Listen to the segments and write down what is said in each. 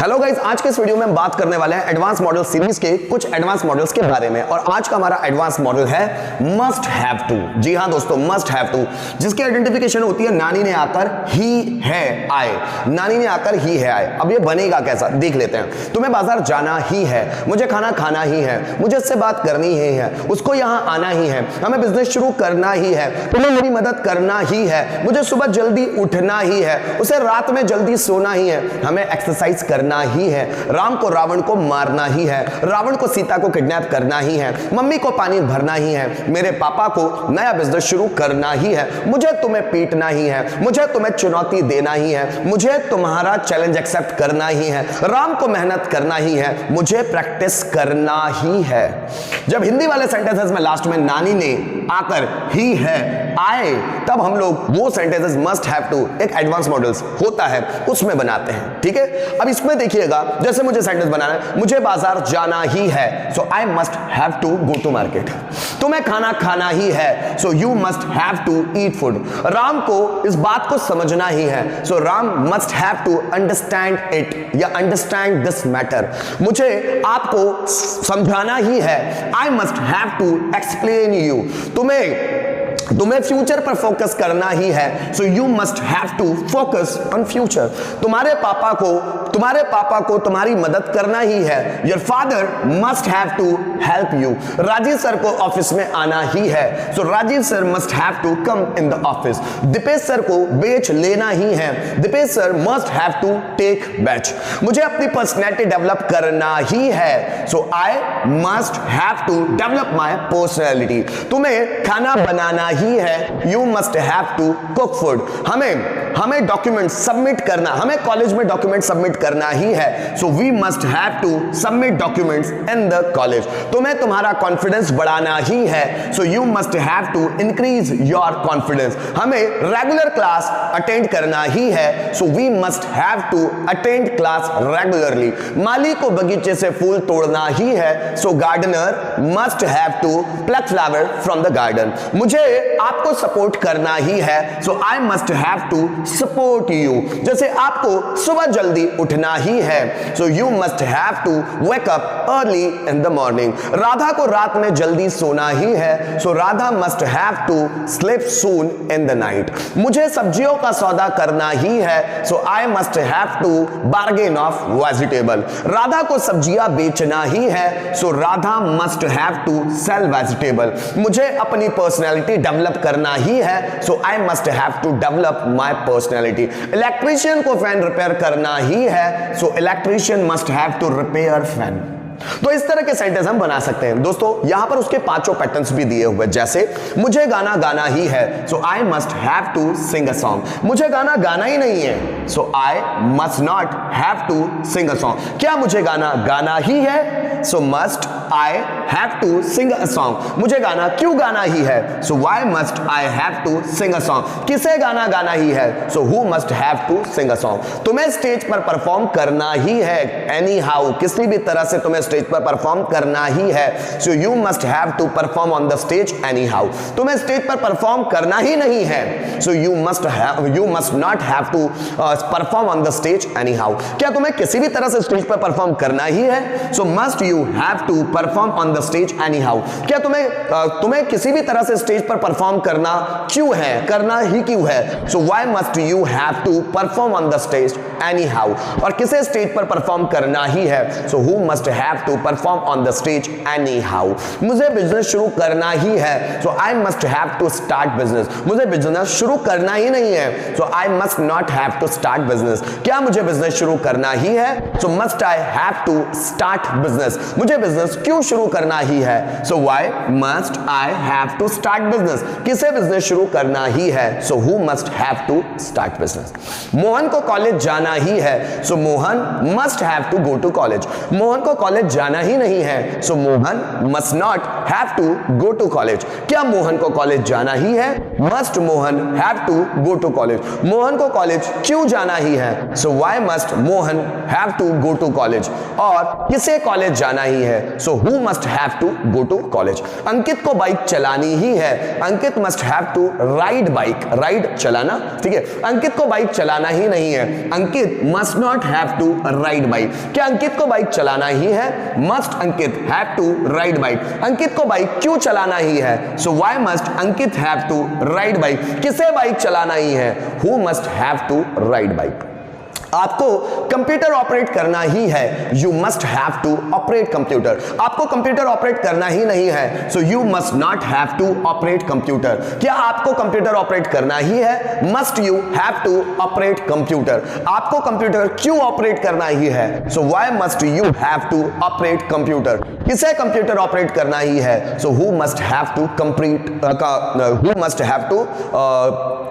Hello guys, आज के इस वीडियो में हम बात करने वाले हैं एडवांस मॉडल सीरीज के कुछ एडवांस मॉडल्स के बारे में। और आज का हमारा एडवांस मॉडल है मस्ट हैव टू। जी हां दोस्तों, मस्ट हैव टू, जिसकी आइडेंटिफिकेशन होती है नानी ने आकर ही है आए। नानी ने आकर ही है आए। अब ये बनेगा कैसा, देख लेते हैं। तुम्हें बाजार जाना ही है, मुझे खाना खाना ही है, मुझे इससे बात करनी ही है, उसको यहां आना ही है, हमें बिजनेस शुरू करना ही है, तुम्हें मेरी मदद करना ही है, मुझे सुबह जल्दी उठना ही है, उसे रात में जल्दी सोना ही है, हमें एक्सरसाइज करना ही है, राम को रावण को मारना ही है, रावण को सीता को किडनैप करना ही है, मम्मी को पानी भरना ही है, मेरे पापा को नया बिजनेस शुरू करना ही है, मुझे तुम्हें पीटना ही है, मुझे तुम्हें चुनौती देना ही है, मुझे तुम्हारा चैलेंज एक्सेप्ट करना ही है, राम को मेहनत करना ही है, मुझे प्रैक्टिस करना ही है। जब हिंदी वाले सेंटेंसेस में लास्ट में नानी ने आकर ही है आए, तब हम लोग वो सेंटेंसेस मस्ट हैव टू एक एडवांस मॉडल्स होता है उसमें बनाते हैं। ठीक है, अब इसमें देखिएगा, जैसे मुझे सेंटेंस बनाना है, मुझे बाजार जाना ही है, so I must have to go to market. तुम्हें खाना खाना ही है, so you must have to eat food. Ram को इस बात को समझना ही है, so Ram must have to understand it या अंडरस्टैंड दिस मैटर। मुझे आपको समझाना ही है, I must have to explain you. तुम्हें फ्यूचर पर फोकस करना ही है, so you must have to focus on future. तुम्हारे पापा को तुम्हारी मदद करना ही है, your father must have to help you. Rajiv sir को ऑफिस में आना ही है, so Rajiv sir must have to come in the office. Dipesh sir को बेच लेना ही है, Dipesh sir must have to take batch. मुझे अपनी पर्सनैलिटी डेवलप करना ही है, so I must have to develop my personality. तुम्हें खाना बनाना ही है, you must have to cook food. हमें डॉक्यूमेंट सबमिट करना, हमें कॉलेज में डॉक्यूमेंट सबमिट करना ही है, so we must have to submit documents in the college. तुम्हें तुम्हारा कॉन्फिडेंस बढ़ाना ही है, so you must have to increase your confidence. हमें रेगुलर क्लास अटेंड करना ही है, so we must have to attend class regularly. माली को बगीचे से फूल तोड़ना ही है, so gardener must have to pluck flower from the garden. मुझे आपको सपोर्ट करना ही है, so I must have to support you. जैसे आपको सुबह जल्दी उठना ही है, so you must have to wake up early in the morning. Radha को रात में जल्दी सोना ही है, so Radha must have to sleep soon in the night. मुझे सब्जियों का सौदा करना ही है, so I must have to bargain of vegetable. Radha को सब्जियां बेचना ही है, so Radha must have to sell vegetable. मुझे अपनी पर्सनैलिटी डेवलप करना ही है, so I must have to develop my personality. Electrician को फैन रिपेयर करना ही है, so electrician must have to repair fan. तो इस तरह के सेंटेंस हम बना सकते हैं दोस्तों। यहां पर उसके पांचों पैटर्न्स भी दिए हुए, जैसे मुझे गाना गाना ही है, so I must have to sing a song. मुझे गाना गाना ही नहीं है, so I must not have to sing a song. क्या मुझे गाना गाना ही है, so must I have to sing a song. मुझे गाना क्यों गाना ही है, so why must I have to sing a song. किसे गाना गाना ही है, so who must have to sing a song. तुम्हें स्टेज पर परफॉर्म करना ही है, एनी हाउ, किसी भी तरह से तुम्हें स्टेज पर परफॉर्म करना ही है, so you must have to perform on the stage anyhow. तुम्हें स्टेज पर परफॉर्म करना ही नहीं है, so you must not have to perform on the stage anyhow. क्या तुम्हें किसी भी तरह से स्टेज पर परफॉर्म करना ही है, so must you have to perform on the stage anyhow. क्या तुम्हें किसी भी तरह से स्टेज पर परफॉर्म करना क्यों है, करना ही क्यों है, so why must you have to perform on the stage anyhow. और किसे स्टेज पर परफॉर्म करना ही है, so who must have to perform on the stage anyhow. मुझे बिजनेस शुरू करना ही है, so I must have to start business. मुझे बिजनेस शुरू करना ही नहीं है, so I must not have to start business. क्या मुझे बिजनेस शुरू करना ही है, so must I have to start business. मुझे बिजनेस क्यों शुरू करना ही है, so why must I have to start business. किसे बिजनेस शुरू करना ही है, so who must have to start business. Mohan को कॉलेज जाना ही है, so Mohan must have to go to college. Mohan को कॉलेज जाना ही नहीं है, so Mohan must not have to go to college. क्या मोहन को कॉलेज जाना ही है, must Mohan have to go to college, Mohan को कॉलेज क्यों जाना ही है, so why must Mohan have to go to college, और किसे कॉलेज जाना ही है, so who must have to go to college. Ankit को बाइक चलानी ही है, Ankit must have to ride bike, ride चलाना, ठीक है। अंकित को बाइक चलाना ही नहीं है, Ankit must not have to ride bike. क्या अंकित को बाइक चलाना ही है, must Ankit have to ride bike. Ankit को बाइक क्यों चलाना ही है, so why must Ankit have to ride bike, किसे बाइक चलाना ही है, who must have to ride bike. आपको कंप्यूटर ऑपरेट करना ही है, you must have to operate computer. आपको कंप्यूटर ऑपरेट करना ही नहीं है, so you must not have to operate computer. क्या आपको कंप्यूटर ऑपरेट करना ही है, must you have to operate computer. आपको कंप्यूटर क्यों ऑपरेट करना ही है, so why must you have to operate computer. किसे कंप्यूटर ऑपरेट करना ही है, so who must have to who must have to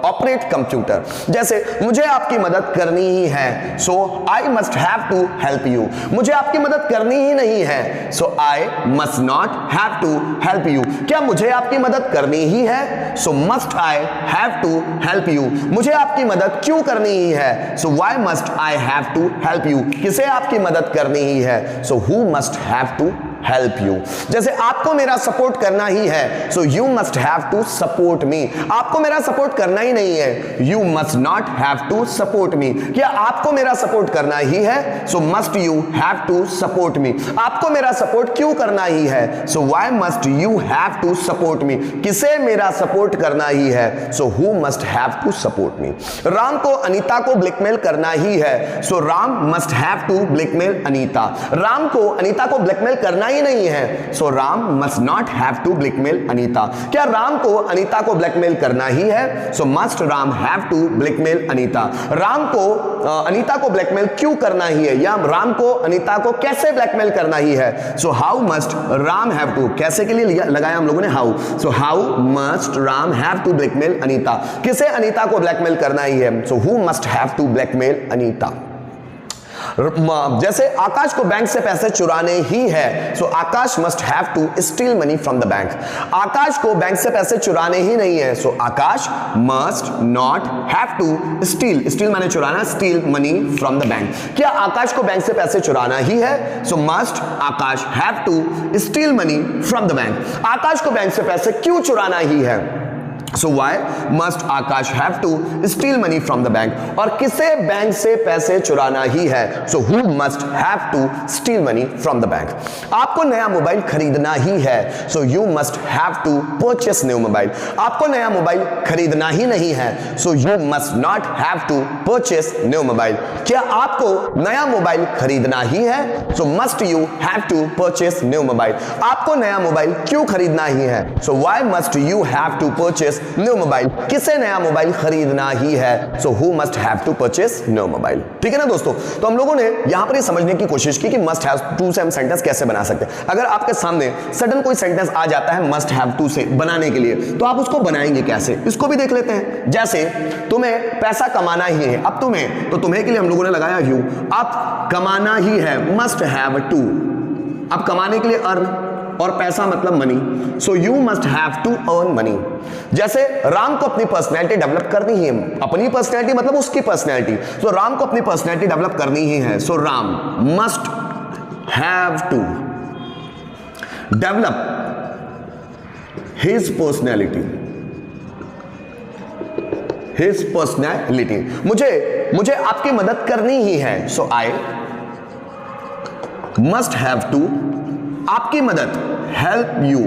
operate computer. जैसे मुझे आपकी मदद करनी ही है, so I must have to help you. मुझे आपकी मदद करनी ही नहीं है, so I must not have to help you. क्या मुझे आपकी मदद करनी ही है, so must I have to help you. मुझे आपकी मदद क्यों करनी ही है, so why must I have to help you. किसे आपकी मदद करनी ही है, so who must have to help you. जैसे आपको मेरा सपोर्ट करना ही है, so you must have to support me. आपको मेरा सपोर्ट करना ही नहीं है, you must not have to support me. क्या आपको मेरा सपोर्ट करना ही है, so must you have to support me. आपको मेरा सपोर्ट क्यों करना ही है, so why must you have to support me. किसे मेरा सपोर्ट करना ही है, so who must have to support me. Ram को अनीता को ब्लैकमेल करना ही है, so Ram must have to blackmail Anita. Ram को अनीता को ब्लैकमेल करना ही नहीं है, so Ram must not have to blackmail Anita. क्या राम को अनीता को ब्लैकमेल करना ही है, so must Ram have to blackmail Anita. Ram को अनीता को ब्लैकमेल क्यों करना ही है, या राम को अनीता को कैसे ब्लैकमेल करना ही है, so how must Ram have to. कैसे के लिए लगाया हम लोगों ने how, so how must Ram have to blackmail Anita. किसे अनीता को ब्लैकमेल करना ही है, so who must have to blackmail Anita. जैसे आकाश को बैंक से पैसे चुराने ही है, so Akash must have to steal money from the bank. Akash को बैंक से पैसे चुराने ही नहीं है, so Akash must not have to steal, steal माने चुराना, steal money from the bank. क्या आकाश को बैंक से पैसे चुराना ही है, so must Akash have to steal money from the bank. Akash को बैंक से पैसे क्यों चुराना ही है, so why must Akash have to steal money from the bank. और किसे बैंक से पैसे चुराना ही है, so who must have to steal money from the bank. आपको नया मोबाइल खरीदना ही है, so you must have to purchase new mobile. आपको नया मोबाइल खरीदना ही नहीं है, so you must not have to purchase new mobile. क्या आपको नया मोबाइल खरीदना ही है, so must you have to purchase new mobile. आपको नया मोबाइल क्यों खरीदना ही है, so why must you have to purchase new mobile. किसे नया मोबाइल खरीदना ही है, so who must have to purchase new mobile. ठीक है ना दोस्तों, तो हम लोगों ने यहां पर ये समझने की कोशिश की कि मस्ट हैव टू से हम सेंटेंस कैसे बना सकते हैं। अगर आपके सामने सडन कोई सेंटेंस आ जाता है मस्ट हैव टू से बनाने के लिए, तो आप उसको बनाएंगे कैसे, इसको भी देख लेते हैं। जैसे तुम्हें पैसा कमाना ही है, अब तुम्हें, तो तुम्हें के लिए हम लोगों ने लगाया यू। अब कमाना ही है, मस्ट हैव टू। अब कमाने के लिए अर्न, और पैसा मतलब money, so you must have to earn money. जैसे राम को अपनी पर्सनैलिटी डेवलप करनी ही है, अपनी पर्सनैलिटी मतलब उसकी पर्सनैलिटी, सो राम को अपनी पर्सनैलिटी डेवलप करनी ही है, so Ram must have to develop his personality, his personality. मुझे आपकी मदद करनी ही है, so I must have to आपकी मदद help you,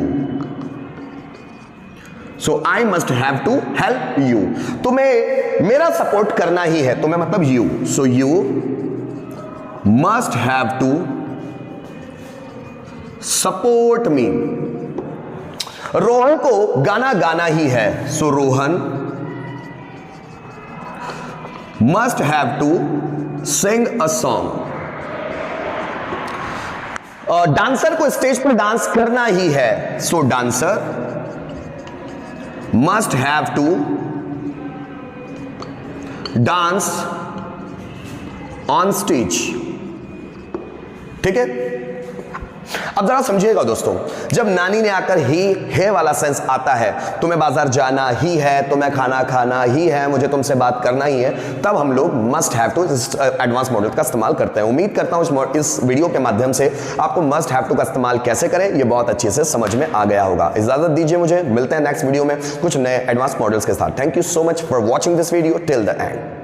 so I must have to help you. तुम्हें मेरा सपोर्ट करना ही है, तुम्हें मतलब you, so you must have to support me. Rohan को गाना गाना ही है, so Rohan must have to sing a song. Dancer को स्टेज पर डांस करना ही है, so dancer must have to dance on stage. ठीक है, अब जरा समझिएगा दोस्तों, जब नानी ने आकर ही है वाला सेंस आता है, तुम्हें बाजार जाना ही है, तुम्हें खाना खाना ही है, मुझे तुमसे बात करना ही है, तब हम लोग must have to advance model का इस्तेमाल करते हैं। उम्मीद करता हूं इस वीडियो के माध्यम से आपको मस्ट हैव टू का इस्तेमाल कैसे करें ये बहुत अच्छे से समझ में आ गया होगा। इजाजत दीजिए मुझे, मिलते हैं नेक्स्ट वीडियो में कुछ नए एडवांस मॉडल्स के साथ। Thank you so much for watching this video till the end.